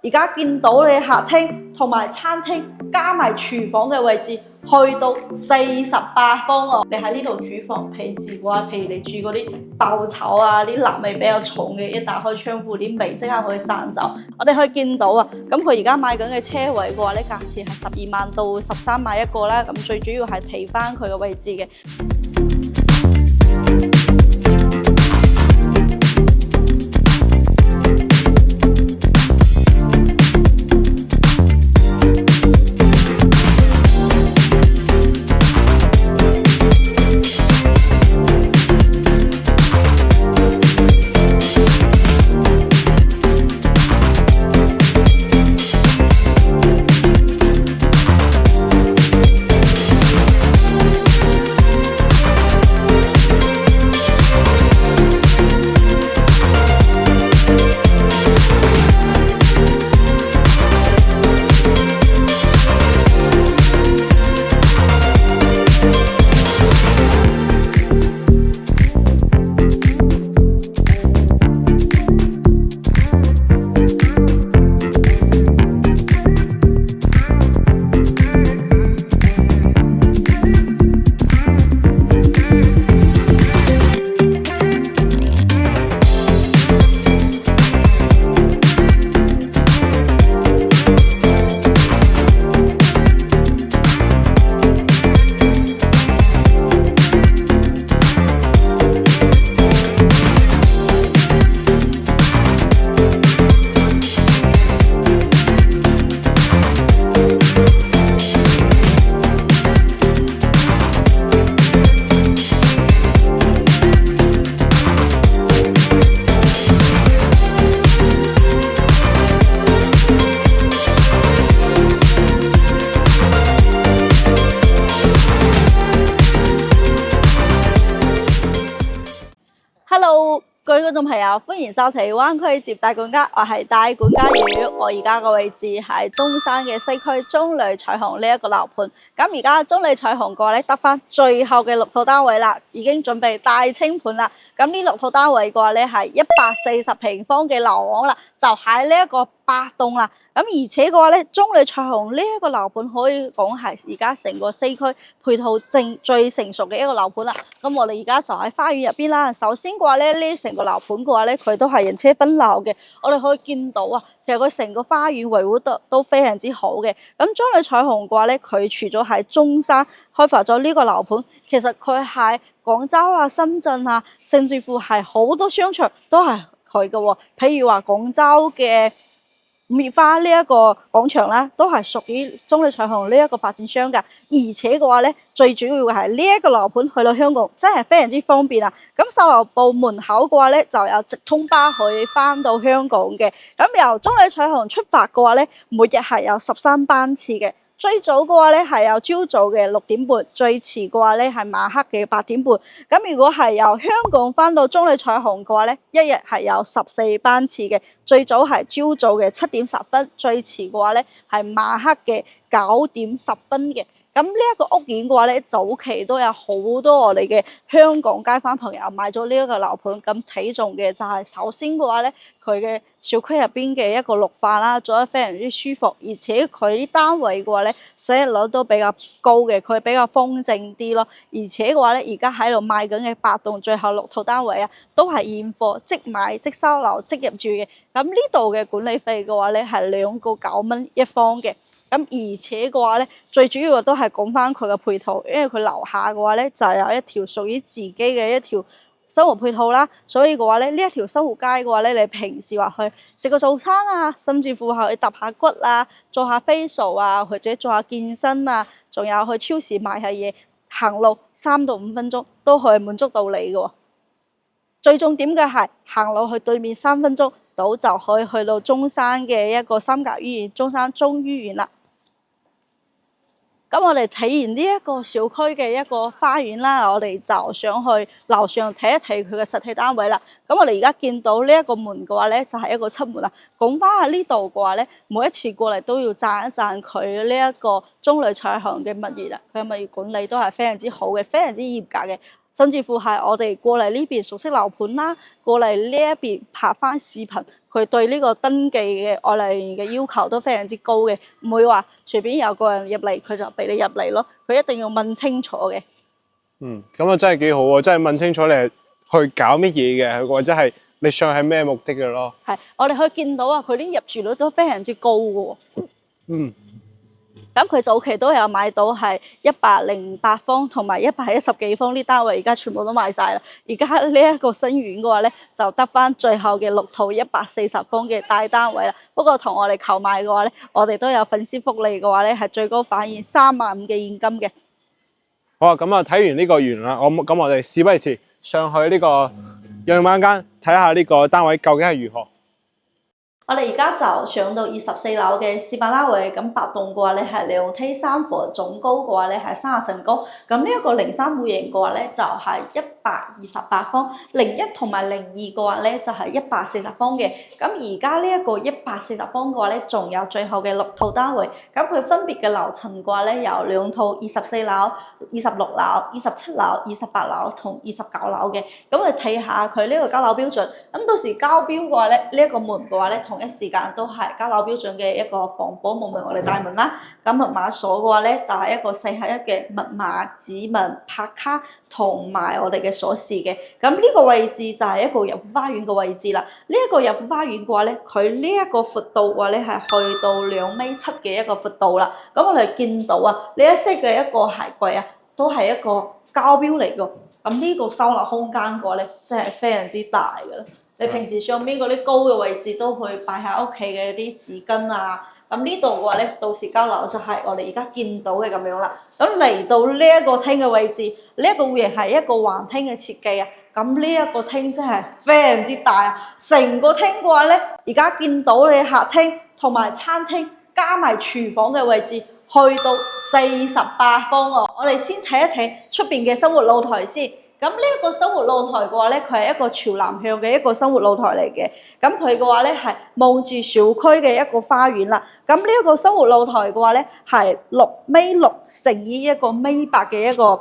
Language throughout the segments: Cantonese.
而家見到你客廳同埋餐廳加埋廚房嘅位置，去到48方喎。你喺呢度煮飯，平時嘅話，譬如你煮嗰啲爆炒啊，啲辣味比較重嘅，一打開窗戶，啲味即刻可以散走。我哋可以見到啊，咁佢而家賣緊嘅車位嘅話咧，價錢係12萬到13萬一個啦。咁最主要係睇翻佢嘅位置嘅。Hello，各位觀眾朋友，歡迎收睇灣區接待管家，我係帶管家魚。我而家個位置係中山嘅西區中旅彩虹呢一個樓盤。咁而家中旅彩虹個咧得翻最後嘅6套單位啦，已經準備大清盤啦。咁呢6套單位嘅話咧係140平方嘅樓王啦，就喺呢一個8棟啦。咁而且嘅話咧，中旅彩虹呢一個樓盤可以講係而家成個西區配套最成熟嘅一個樓盤啦。咁我哋而家就喺花園入邊啦。首先嘅話咧，呢成個樓盤嘅話咧，佢都係人車分流嘅。我哋可以見到啊，其實佢成個花園維護得都非常之好嘅。咁中旅彩虹嘅話咧，佢除咗喺中山開發咗呢個樓盤，其實佢喺廣州啊、深圳啊，甚至乎係好多商場都係佢嘅喎。譬如話廣州嘅五月花呢一個廣場啦，都係屬於中旅彩虹呢一個發展商噶。而且嘅話咧，最主要嘅係呢一個樓盤去到香港真係非常之方便啊！咁售樓部門口嘅話咧，就有直通巴可以翻到香港嘅。咁由中旅彩虹出發嘅話咧，每日係有13班次嘅。最早嘅話咧係有朝早嘅6點半，最遲嘅話咧係晚黑嘅8點半。咁如果係由香港翻到中旅彩虹嘅話咧，一日係有14班次嘅。最早係朝早嘅7點10分，最遲嘅話咧係晚黑嘅9點10分嘅。咁呢一個屋苑嘅話咧，早期都有好多我哋嘅香港街坊朋友買咗呢一個樓盤。咁睇中嘅就係首先嘅話咧，佢嘅小區入邊嘅一個綠化啦，做得非常之舒服，而且佢啲單位嘅話咧，使用率都比較高嘅，佢比較風靜啲咯。而且嘅話咧，而家喺度賣緊嘅8棟最後6套單位啊，都係現貨即買即收樓即入住嘅。咁呢度嘅管理費嘅話咧，係2個9蚊一方嘅。咁而且嘅話咧，最主要都係講翻佢嘅配套，因為佢樓下嘅話咧就有一條屬於自己嘅一條生活配套啦，所以嘅話咧呢一條生活街嘅話咧，你平時話去食個早餐啊，甚至乎係去揼下骨啊，做下 facial 啊，或者做下健身啊，仲有去超市買下嘢，行路3到5分鐘都可以滿足到你嘅喎。最重點嘅係行路去對面3分鐘到就可以去到中山嘅一個三甲醫院、中山中醫院啦。咁我哋睇完呢一個小區嘅一個花園啦，我哋就想去樓上睇一睇佢嘅實體單位啦。咁我哋而家見到呢一個門嘅話咧，就係一個側門啦。講翻喺呢度嘅話咧，每一次過嚟都要讚一讚佢呢一個中旅彩虹嘅物業啦。佢嘅物業管理都係非常之好嘅，非常之嚴格嘅。甚至乎係我哋過嚟呢邊熟悉樓盤啦，過嚟呢一邊拍翻視頻，佢對呢個登記嘅外嚟嘅要求都非常之高嘅，唔會話隨便有個人入嚟佢就俾你入嚟咯，佢一定要問清楚嘅。咁啊真係幾好喎，真係問清楚你係去搞乜嘢嘅，或者係你上係咩目的嘅咯。係，我哋可以見到啊，佢啲入住率都非常之高嘅喎。咁佢早期都有買到係108方同埋110幾方呢單位，而家全部都賣晒啦。而家呢一個新苑嘅話咧，就得翻最後嘅6套140方嘅大單位啦。不過同我哋購買嘅話咧，我哋都有粉絲福利嘅話咧，係最高返現3萬5嘅現金嘅。好啊，咁啊睇完呢個完啦，咁我哋事不宜遲，上去呢個樣板間睇下呢個單位究竟係如何。我哋而家就上到24樓嘅示範單位，咁8棟嘅話咧係2梯3房，總高嘅話咧係30層高。咁呢一個03戶型嘅話咧就係128方，01同埋02嘅話咧就係140方嘅。咁而家呢一個140方嘅話咧，仲有最後嘅6套單位。咁佢分別嘅樓層嘅話咧有2套24樓、26樓、27樓、28樓同29樓嘅。咁我哋睇下佢呢個交樓標準。咁到時交標嘅話咧，呢一個門嘅話咧，同一時間都係交樓標準嘅一個防火木門，我哋大門啦。咁密碼鎖嘅話咧，就係一個4合1嘅密碼、指紋、拍卡同埋我哋嘅鎖匙嘅。咁呢個位置就係一個入花園嘅位置啦。呢一個入花園嘅話咧，佢呢一個闊度嘅話咧係去到2.7米嘅一個闊度啦。咁我哋見到啊，呢一式嘅一個鞋櫃啊，都係一個交標嚟㗎。咁呢個收納空間嘅話咧，真係非常之大㗎啦。你平時上邊嗰啲高嘅位置都可以擺喺屋企嘅啲紙巾啊，咁呢度嘅話咧，到時交樓就係我哋而家見到嘅咁樣啦。咁嚟到呢一個廳嘅位置，呢一個戶型係一個橫廳嘅設計啊。咁呢一個廳真係非常之大啊！成個廳嘅話咧，而家見到你客廳同埋餐廳加埋廚房嘅位置，去到48方喎。我哋先睇一睇出邊嘅生活露台先。咁呢一個生活露台嘅話咧，佢係一個朝南向嘅一個生活露台嚟嘅。咁佢嘅話咧係望住小區嘅一個花園啦。咁呢一個生活露台嘅話咧係6.6米乘以1.8米嘅一個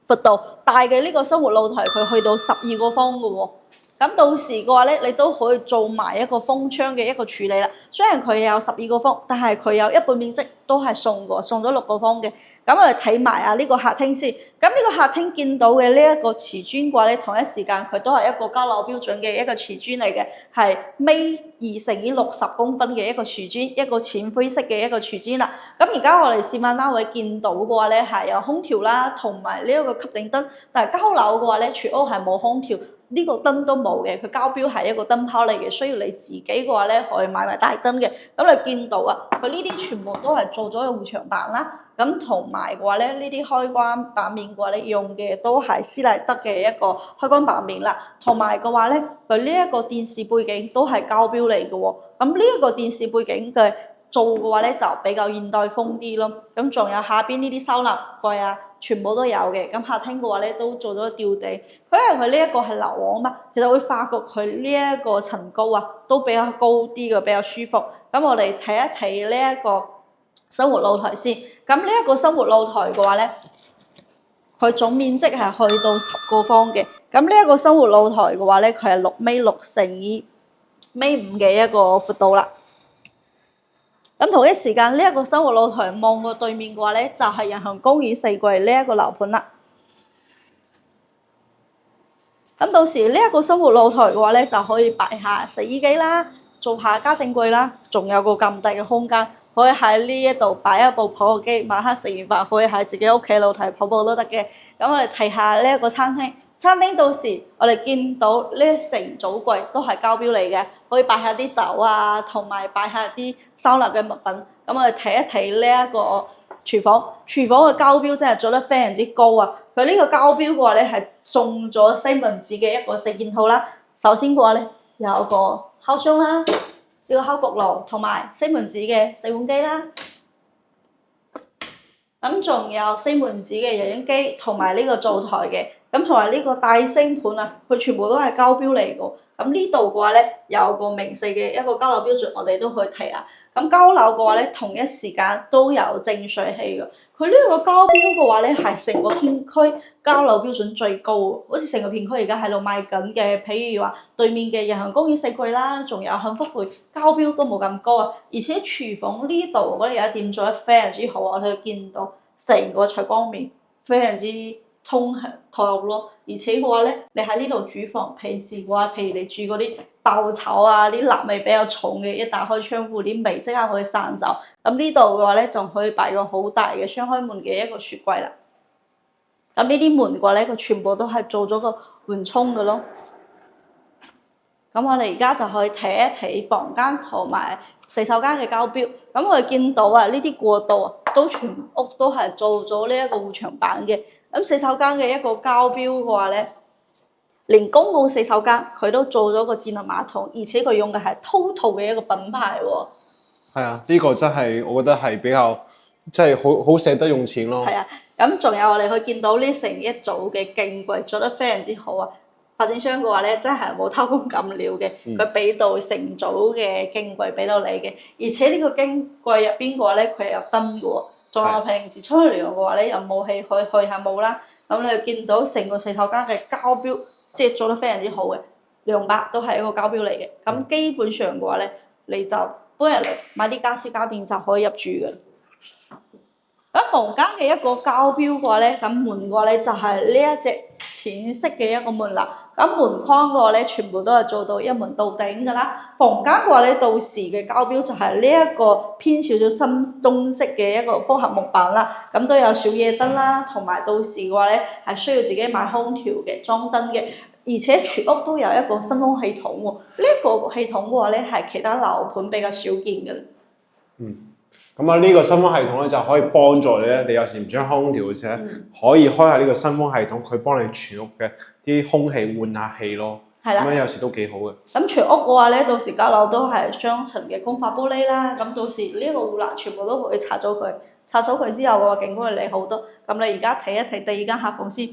闊度，大嘅呢個生活露台佢去到12個方嘅喎。咁到時嘅話咧，你都可以做埋一個封窗嘅一個處理啦。雖然佢有12個方，但係佢有一半面積都係送咗6個方嘅。咁我哋睇埋啊呢個客廳先。咁呢個客廳見到嘅呢一個瓷磚嘅話咧，同一時間佢都係一個交樓標準嘅一個瓷磚嚟嘅，係1.2米乘以60公分嘅一個瓷磚，一個淺灰色嘅一個瓷磚啦。咁而家我哋示範單位見到嘅話咧，係有空調啦，同埋呢一個吸頂燈。但係交樓嘅話咧，全屋係冇空調，呢個燈都冇嘅。佢交標係一個燈泡嚟嘅，需要你自己嘅話咧，可以買埋大燈嘅。咁你見到啊，佢呢啲全部都係做咗護牆板啦。咁同埋嘅話咧，呢啲開關板面嘅話咧，用嘅都係施耐德嘅一個開關板面啦。同埋嘅話咧，佢呢一個電視背景都係交標嚟嘅喎。咁呢一個電視背景嘅做嘅話咧，就比較現代風啲咯。咁仲有下邊呢啲收納櫃啊，全部都有嘅。咁客廳嘅話咧，都做咗吊地。因為佢呢一個係樓王嘛，其實會發覺佢呢一個層高啊，都比較高啲嘅，比較舒服。咁我哋睇一睇呢一個生活露台先。咁呢一個生活露台嘅話咧，佢總面積係去到10個方嘅。咁呢一個生活露台嘅話咧，佢係6.6米乘以1.5米嘅一個闊度啦。咁同一時間呢一個生活露台望過對面嘅話咧，就係人行公園4季呢一個樓盤啦。咁到時呢一個生活露台嘅話咧，就可以擺下洗衣機啦，做下家政櫃啦，仲有個咁大嘅空間。可以喺呢一度擺一部跑步機，晚黑食完飯可以喺自己屋企露台跑步都得嘅。咁我哋睇下呢一個餐廳，餐廳到時我哋見到呢成組櫃都係交標嚟嘅，可以擺下啲酒啊，同埋擺下啲收納嘅物品。咁我哋睇一睇呢一個廚房，廚房嘅交標真係做得非常之高啊！佢呢個交標嘅話咧係送咗西門子嘅一個4件套啦。首先嘅話咧有個烤箱啦。呢個烤焗爐同埋西門子嘅洗碗機啦，咁仲有西門子嘅油煙機同埋呢個灶台嘅，咁同埋呢個大星盤啊，佢全部都係交標嚟嘅。咁呢度嘅話咧有個明示嘅一個交樓標準，我哋都可以睇下。咁交樓嘅話咧，同一時間都有淨水器嘅。佢呢個交標嘅話咧，係成個片區交樓標準最高喎，好似成個片區而家喺度賣緊嘅，譬如話對面嘅人行公園四季啦，仲有幸福匯交標都冇咁高啊。而且廚房呢度我覺得有一點做得非常之好啊，我哋見到成個採光面非常之通透咯。而且嘅話咧，你喺呢度煮飯，平時嘅話，譬如你煮嗰啲爆炒啊，啲辣味比較重嘅，一打開窗戶啲味即刻可以散走。咁呢度嘅話咧，仲可以擺個好大嘅雙開門嘅一個雪櫃啦。咁呢啲門嘅話咧，佢全部都係做咗個緩衝嘅咯。咁我哋而家就可以睇一睇房間同埋洗手間嘅交標。咁我哋見到啊，呢啲過道啊，都全屋都係做咗呢一個護牆板嘅。咁洗手間嘅一個交標嘅話咧，連公共洗手間佢都做咗個智能馬桶，而且佢用嘅係 TOTO 嘅一個品牌喎。係啊，呢個真係我覺得係比較即係好捨得用錢咯。係啊，咁仲有我哋可以見到呢成一組嘅鏡櫃做得非常之好啊！發展商嘅話咧，真係冇偷工減料嘅，佢俾到成組嘅鏡櫃俾到你嘅，而且呢個鏡櫃入邊嘅話咧，佢係有燈嘅喎，仲有平時沖涼嘅話咧，有霧氣可以去下霧啦。咁你見到成個洗手間嘅交標，即係做得非常之好嘅，200都係一個交標嚟嘅。咁基本上嘅話咧，你就搬入嚟買啲家私家電就可以入住嘅。咁房間嘅一個交標嘅話咧，咁門嘅話咧就係呢一隻淺色嘅一個門啦。咁門框嘅話咧，全部都係做到一門到頂㗎啦。房間嘅話咧，到時嘅交標就係呢一個偏少少深棕色嘅一個複合木板啦。咁都有小夜燈啦，同埋到時嘅話咧係需要自己買空調嘅裝燈嘅。而且全屋都有一個新風系統喎。呢一個系統嘅話咧係其他樓盤比較少見嘅。咁啊，呢個新風系統咧就可以幫助你咧，你有時唔想開空調嘅時候咧，可以開下呢個新風系統，佢幫你全屋嘅啲空氣換下氣咯。係啦。咁樣有時都幾好嘅。咁全屋嘅話咧，到時交樓都係雙層嘅工法玻璃啦。咁到時呢個護欄全部都可以拆咗佢，拆咗佢之後嘅話，景觀嚟好多。咁你而家睇一睇第二間客房先。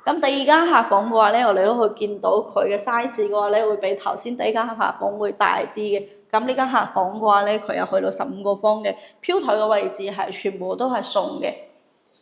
咁第二間客房嘅話咧，我哋都可以見到佢嘅 size 嘅話咧，會比頭先第一間客房會大啲嘅。咁呢間客房嘅話咧，佢又去到15個方嘅，飄台嘅位置係全部都係送嘅。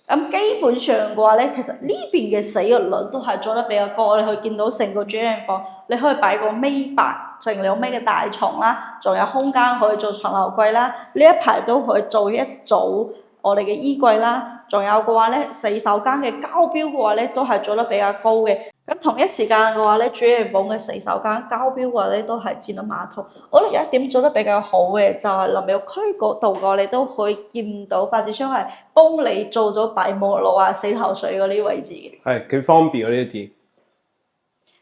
咁基本上嘅話咧，其實呢邊嘅使用率都係做得比較高。你可以見到成個主人房，你可以擺個尾板，成2米嘅大床啦，仲有空間可以做床頭櫃啦。呢一排都可以做一組我哋嘅衣櫃啦。仲有嘅話咧，洗手間嘅交標嘅話咧，都係做得比較高嘅。咁同一時間嘅話咧，主人房嘅洗手間交標嘅話咧，都係智能馬桶。我覺得有一點做得比較好嘅，就係臨入區嗰度嘅話，你都可以見到發展商係幫你做咗擺沐浴露啊、洗頭水嗰啲位置嘅。係幾方便呢一啲。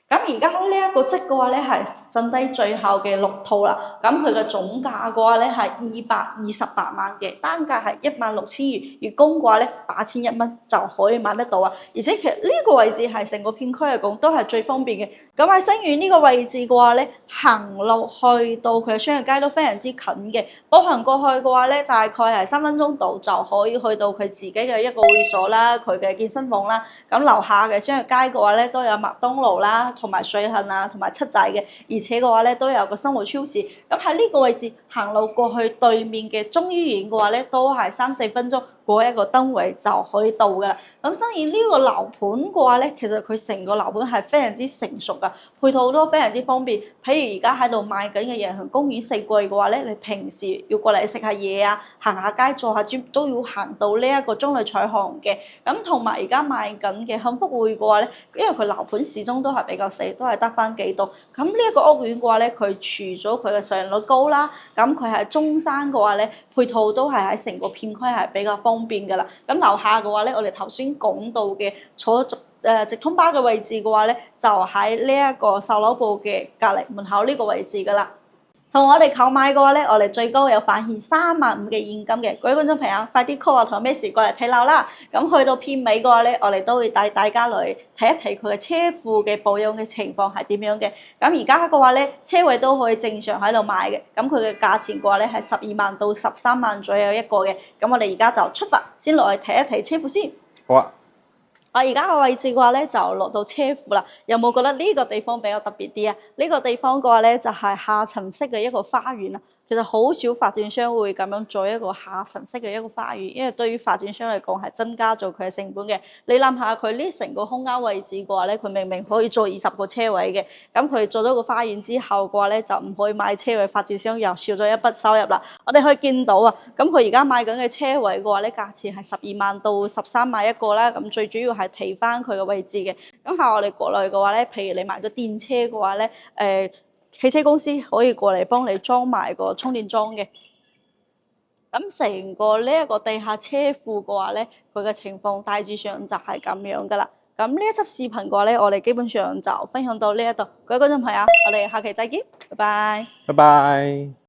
咁而家呢一個則嘅話咧，係剩低最後嘅6套啦。咁佢嘅總價嘅話咧係228萬嘅，單價係16000元，月供嘅話咧8100蚊就可以買得到啊！而且其實呢個位置係成個片區嚟講都係最方便嘅。咁喺新苑呢個位置嘅話咧，行路去到佢嘅商業街都非常之近嘅，步行過去嘅話咧，大概係3分鐘度就可以去到佢自己嘅一個會所啦，佢嘅健身房啦。咁樓下嘅商業街嘅話咧，都有麥當勞啦，同埋水杏啊，同埋七仔嘅，而且嘅話咧都有個生活超市。咁喺呢個位置行路過去對面嘅中醫院嘅話咧，都係3-4分鐘過一個燈位就可以到㗎。咁所以呢個樓盤嘅話咧，其實佢成個樓盤係非常之成熟㗎，配套都非常之方便。譬如而家喺度賣緊嘅人行公園4季嘅話咧，你平時要過嚟食下嘢啊，行下街做下 gym 都要行到呢一個中旅彩虹嘅。咁同埋而家賣緊嘅幸福匯嘅話咧，因為佢樓盤始終都係比較細，都係得翻幾棟。咁呢一個屋苑嘅話咧，佢除咗佢嘅上率高啦，咁佢係中山嘅話咧，配套都係喺成個片區係比較方便㗎啦。咁樓下嘅話咧，我哋頭先講到嘅坐直通巴嘅位置嘅話咧，就喺呢一個售樓部嘅隔離門口呢個位置㗎啦。同我哋購買嘅話咧，我哋最高有返現35000嘅現金嘅。各位觀眾朋友，快啲 call 我同咩事過嚟睇樓啦！咁去到片尾嘅話咧，我哋都會帶大家嚟睇一睇佢嘅車庫嘅保養嘅情況係點樣嘅。咁而家嘅話咧，車位都可以正常喺度買嘅。咁佢嘅價錢嘅話咧係12萬到13萬左右一個嘅。咁我哋而家就出發，先落去睇一睇車庫先。好啊。我而家個位置嘅話咧，就落到車庫啦。有冇覺得呢個地方比較特別啲啊？呢個地方嘅話咧，就係下沉式嘅一個花園啦。其實好少發展商會咁樣做一個下沉式嘅一個花園，因為對於發展商嚟講係增加咗佢嘅成本嘅。你諗下佢呢成個空間位置嘅話咧，佢明明可以做20個車位嘅，咁佢做咗個花園之後嘅話咧，就唔可以買車位，發展商又少咗一筆收入啦。我哋可以見到啊，咁佢而家賣緊嘅車位嘅話咧，價錢係12萬到13萬一個啦。咁最主要係睇翻佢嘅位置嘅。咁喺我哋國內嘅話咧，譬如你買咗電車嘅話咧，汽車公司可以過嚟幫你裝埋個充電樁嘅。咁成個呢一個地下車庫嘅話咧，佢嘅情況大致上就係咁樣噶啦。咁呢一輯視頻嘅話咧，我哋基本上就分享到呢一度。各位觀眾朋友，我哋下期再見，拜拜。拜拜。